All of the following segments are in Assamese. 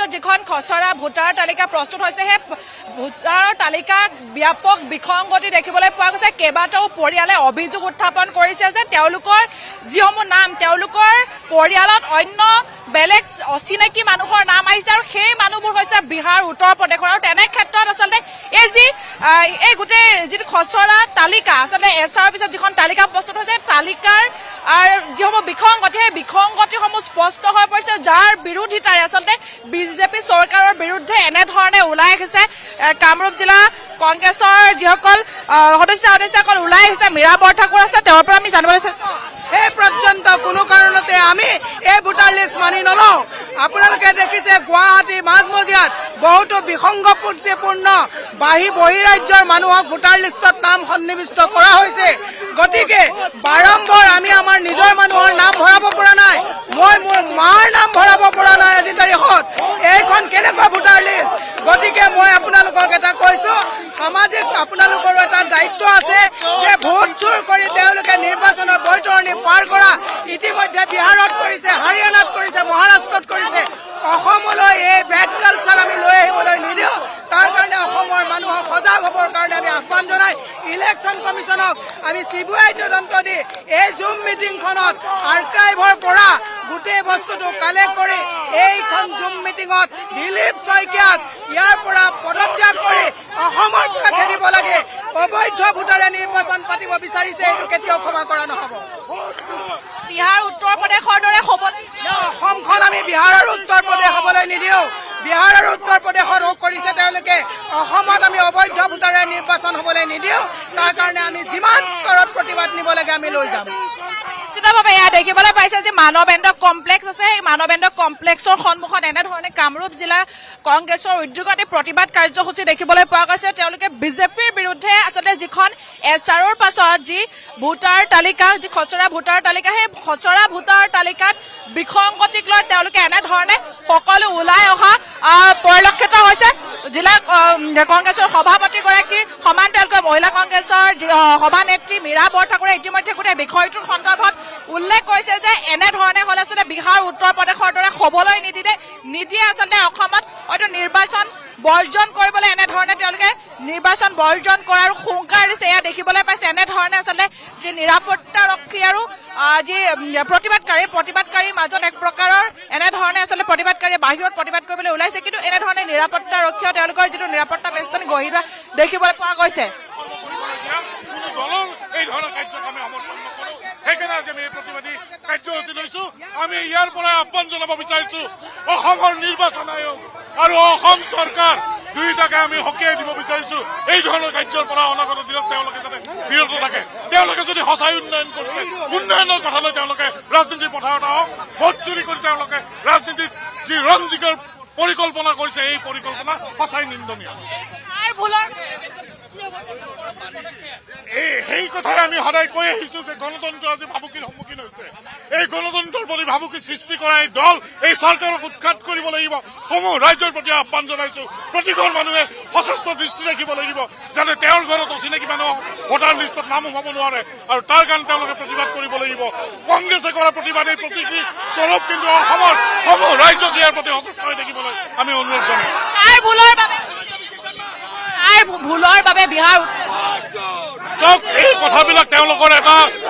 পিছত যিখন খচৰা ভোটাৰ তালিকা প্ৰস্তুত হৈছে সেই ভোটাৰৰ তালিকাত ব্যাপক বিসংগতি দেখিবলৈ পোৱা গৈছে। কেইবাটাও পৰিয়ালে অভিযোগ উত্থাপন কৰিছে যে তেওঁলোকৰ যিসমূহ নাম তেওঁলোকৰ পৰিয়ালত অন্য বেলেগ অচিনাকি মানুহৰ নাম আহিছে আৰু সেই মানুহবোৰ হৈছে বিহাৰ উত্তৰ প্ৰদেশৰ। আৰু তেনে ক্ষেত্ৰত আচলতে এই গোটেই যিটো খচৰা তালিকা আচলতে এছাৰৰ পিছত যিখন তালিকা প্ৰস্তুত হৈছে তালিকাৰ যিসমূহ বিসংগতি সেই বিসংগতিসমূহ স্পষ্ট হৈ পৰিছে, যাৰ বিৰোধিতাৰে আচলতে বিজেপি চৰকাৰৰ বিৰুদ্ধে এনেধৰণে ওলাই আহিছে কামৰূপ জিলা কংগ্ৰেছৰ যিসকল সদস্যসকল ওলাই আহিছে। মীৰা বৰঠাকুৰ আছে, তেওঁৰ পৰা আমি জানিবলৈ চেষ্টা এই পৰ্যন্ত কোনো কাৰণতে আমি এই ভোটাৰ লিষ্ট মানি নলওঁ। আপোনালোকে দেখিছে গুৱাহাটী মাজমজিয়াত বহুতো বিসংগতিপূৰ্ণ বহিৰাজ্যৰ মানুহক ভোটাৰ লিষ্টত নাম সন্নিৱিষ্ট কৰা হৈছে। গতিকে বাৰম্বাৰ আমি আমাৰ নিজৰ মানুহৰ নাম ভৰাব পৰা নাই। মই মোৰ মাৰ নাম ভৰাব পৰা নাই আজি তাৰিখত। এইখন কেনেকুৱা ভোটাৰ লিষ্ট? গতিকে মই আপোনালোকক এটা কৈছোঁ, সামাজিক আপোনালোকৰো এটা দায়িত্ব আছে যে ভোট চুৰ কৰি তেওঁলোকে নিৰ্বাচনৰ বৈতৰণি পাৰ কৰা ইতিমধ্যে বিহাৰত কৰিছে, হাৰিয়ানাত কৰিছে, মহাৰাষ্ট্ৰত কৰিছে। অসমলৈ এই বেড কালচাৰ আমি লৈ আহিবলৈ নিদিওঁ। তাৰ কাৰণে অসমৰ মানুহক সজাগ হ'বৰ কাৰণে আমি আহ্বান জনাই ইলেকশ্যন কমিশ্যনক আমি CBI তদন্ত দি এই জুম মিটিংখনত আৰ্কাইভৰ পৰা গোটেই বস্তুটো কালেক্ট কৰি এইখন জুম মিটিঙত দিলীপ শইকীয়াক ইয়াৰ পৰা পদত্যাগ কৰি অসমৰ পৰা খেদিব লাগে। অবৈধ ভোটাৰে নিৰ্বাচন পাতিব বিচাৰিছে, এইটো কেতিয়াও ক্ষমা কৰা নহ'ব। বিহাৰ উত্তৰ প্ৰদেশৰ দৰে হ'বলৈ অসমখন আমি বিহাৰ আৰু উত্তৰ প্ৰদেশ হ'বলৈ নিদিওঁ। বিহাৰ আৰু উত্তৰ প্ৰদেশত কৰিছে তেওঁলোকে, অসমত আমি অবৈধ ভোটাৰে নিৰ্বাচন হ'বলৈ নিদিওঁ। তাৰ কাৰণে আমি যিমান স্তৰত প্ৰতিবাদ নিব লাগে আমি লৈ যাম। নিশ্চিতভাৱে এয়া দেখিবলৈ পাইছে যে মানৱেন্দ্ৰ কমপ্লেক্স আছে, সেই মানৱেন্দ্ৰ কমপ্লেক্সৰ সন্মুখত এনেধৰণে কামৰূপ জিলা কংগ্ৰেছৰ উদ্যোগতে প্ৰতিবাদ কাৰ্যসূচী দেখিবলৈ পোৱা গৈছে। তেওঁলোকে বিজেপিৰ বিৰুদ্ধে আচলতে যিখন এছাৰৰ পাছত যি ভোটাৰ তালিকা, যি খচৰা ভোটাৰ তালিকা, সেই খচৰা ভোটাৰ তালিকাত বিসংগতিক লৈ তেওঁলোকে এনেধৰণে সকলো ওলাই অহা পৰিলক্ষিত হৈছে। জিলা কংগ্ৰেছৰ সভাপতিগৰাকীৰ সমান্তৰালকৈ মহিলা কংগ্ৰেছৰ সভানেত্ৰী মীৰা বৰঠাকুৰে ইতিমধ্যে গোটেই বিষয়টোৰ সন্দৰ্ভত উল্লেখ কৰিছে যে এনেধৰণে হ'লে আচলতে বিহাৰ উত্তৰ প্ৰদেশৰ দৰে হ'বলৈ নিদিয়ে আচলতে অসমত হয়তো নিৰ্বাচন বৰ্জন কৰিবলৈ এনেধৰণে তেওঁলোকে নিৰ্বাচন বৰ্জন কৰাৰ হুংকাৰ দিছে। এয়া দেখিবলৈ পাইছে এনেধৰণে আচলতে যি নিৰাপত্তাৰক্ষী আৰু যি প্ৰতিবাদকাৰীৰ মাজত এক প্ৰকাৰৰ এনেধৰণে আচলতে প্ৰতিবাদকাৰীয়ে বাহিৰত প্ৰতিবাদ কৰিবলৈ ওলাইছে, কিন্তু এনেধৰণে নিৰাপত্তাৰক্ষীয়ে তেওঁলোকৰ যিটো নিৰাপত্তা বেষ্টনী গঢ়ি লোৱা দেখিবলৈ পোৱা গৈছে। সেইকাৰণে আজি আমি এই প্ৰতিবাদী কাৰ্যসূচী লৈছো। আমি ইয়াৰ পৰা আহ্বান জনাব বিচাৰিছো অসমৰ নিৰ্বাচন আয়োগ আৰু অসম চৰকাৰ দুয়োটাকে আমি সকীয়াই দিব বিচাৰিছো। এই ধৰণৰ কাৰ্যৰ পৰা অনাগত দিনত তেওঁলোকে যাতে বিৰত থাকে। তেওঁলোকে যদি সঁচাই উন্নয়ন কৰিছে, উন্নয়নৰ কথা লৈ তেওঁলোকে ৰাজনীতিৰ পথাৰত আহক। ভোট চুৰি কৰি তেওঁলোকে ৰাজনীতিত যি ৰঞ্জিকৰ পৰিকল্পনা কৰিছে, এই পৰিকল্পনা সঁচাই নিন্দনীয়। সেই কথাই আমি সদায় কৈ আহিছো যে গণতন্ত্ৰ আজি ভাবুকিৰ সন্মুখীন হৈছে। এই গণতন্ত্ৰৰ প্ৰতি ভাবুকি সৃষ্টি কৰা এই দল এই চৰকাৰক উৎখাত কৰিব লাগিব। সমূহ ৰাইজৰ প্ৰতি আহ্বান জনাইছো, প্ৰতিঘৰ মানুহে সচেষ্ট দৃষ্টি ৰাখিব লাগিব যাতে তেওঁৰ ঘৰত অচিনাকি মানুহ ভোটাৰ লিষ্টত নাম সোমাব নোৱাৰে, আৰু তাৰ কাৰণে তেওঁলোকে প্ৰতিবাদ কৰিব লাগিব। কংগ্ৰেছে কৰা প্ৰতিবাদ এই প্ৰতীকী স্বৰূপ, কিন্তু অসমৰ সমূহ ৰাইজক ইয়াৰ প্ৰতি সচেষ্ট হৈ থাকিবলৈ আমি অনুৰোধ জনাইছো। ভুলৰ বাবে বিহাৰ চাওক, এই কথাবিলাক তেওঁলোকৰ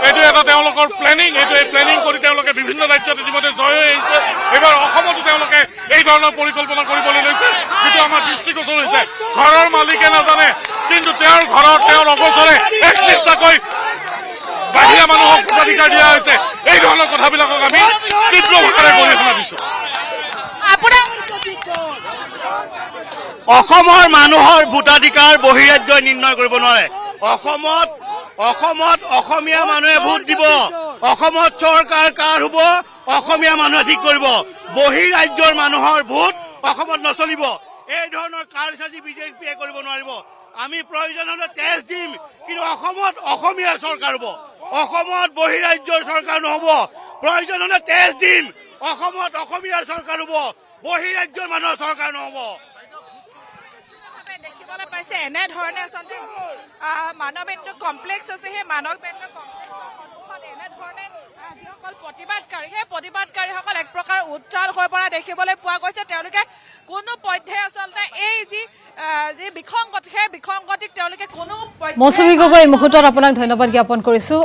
এইটো এটা তেওঁলোকৰ প্লেনিং। এই প্লেনিং কৰি তেওঁলোকে বিভিন্ন ৰাজ্যত ইতিমধ্যে জয় হৈ আহিছে। এইবাৰ অসমতো তেওঁলোকে এই ধৰণৰ পৰিকল্পনা কৰিবলৈ লৈছে, যিটো আমাৰ দৃষ্টিগোচৰ হৈছে। ঘৰৰ মালিকে নাজানে, কিন্তু তেওঁৰ ঘৰত তেওঁৰ অগোচৰে একনিষ্ঠাকৈ বাহিৰা মানুহক ভোটাধিকাৰ দিয়া হৈছে। এই ধৰণৰ কথাবিলাকক আমি তীব্ৰ ভাষাৰে গৰিহণা দিছো। অসমৰ মানুহৰ ভোটাধিকাৰ বহিৰাজ্যই নিৰ্ণয় কৰিব নোৱাৰে। অসমত অসমীয়া মানুহে ভোট দিব। অসমত চৰকাৰ কাৰ হ'ব অসমীয়া মানুহে ঠিক কৰিব। বহিৰাজ্যৰ মানুহৰ ভোট অসমত নচলিব। এই ধৰণৰ কাৰসাজি বিজেপিয়ে কৰিব নোৱাৰিব। আমি প্ৰয়োজন হলে তেজ দিম, কিন্তু অসমত অসমীয়া চৰকাৰ হ'ব। অসমত বহিৰাজ্যৰ চৰকাৰ নহ'ব। প্ৰয়োজন হলে তেজ দিম, অসমত অসমীয়া চৰকাৰ হ'ব, বহিৰাজ্যৰ মানুহৰ চৰকাৰ নহ'ব। দেখিবলৈ পাইছে এনেধৰণে আচলতে মানৱেন্দ্ৰ কমপ্লেক্স আছে, সেই মানৱেন্দ্ৰ কমপ্লেক্সৰ সন্মুখত এনেধৰণে যিসকল প্ৰতিবাদকাৰী, সেই প্ৰতিবাদকাৰীসকল এক প্ৰকাৰ উত্তাল হৈ পৰা দেখিবলৈ পোৱা গৈছে। তেওঁলোকে কোনো পধ্যে আচলতে এই যি বিসংগতি সেই বিসংগতিক তেওঁলোকে কোনো মৌচুমী গগৈ এই মুহূৰ্তত আপোনাক ধন্যবাদ জ্ঞাপন কৰিছো।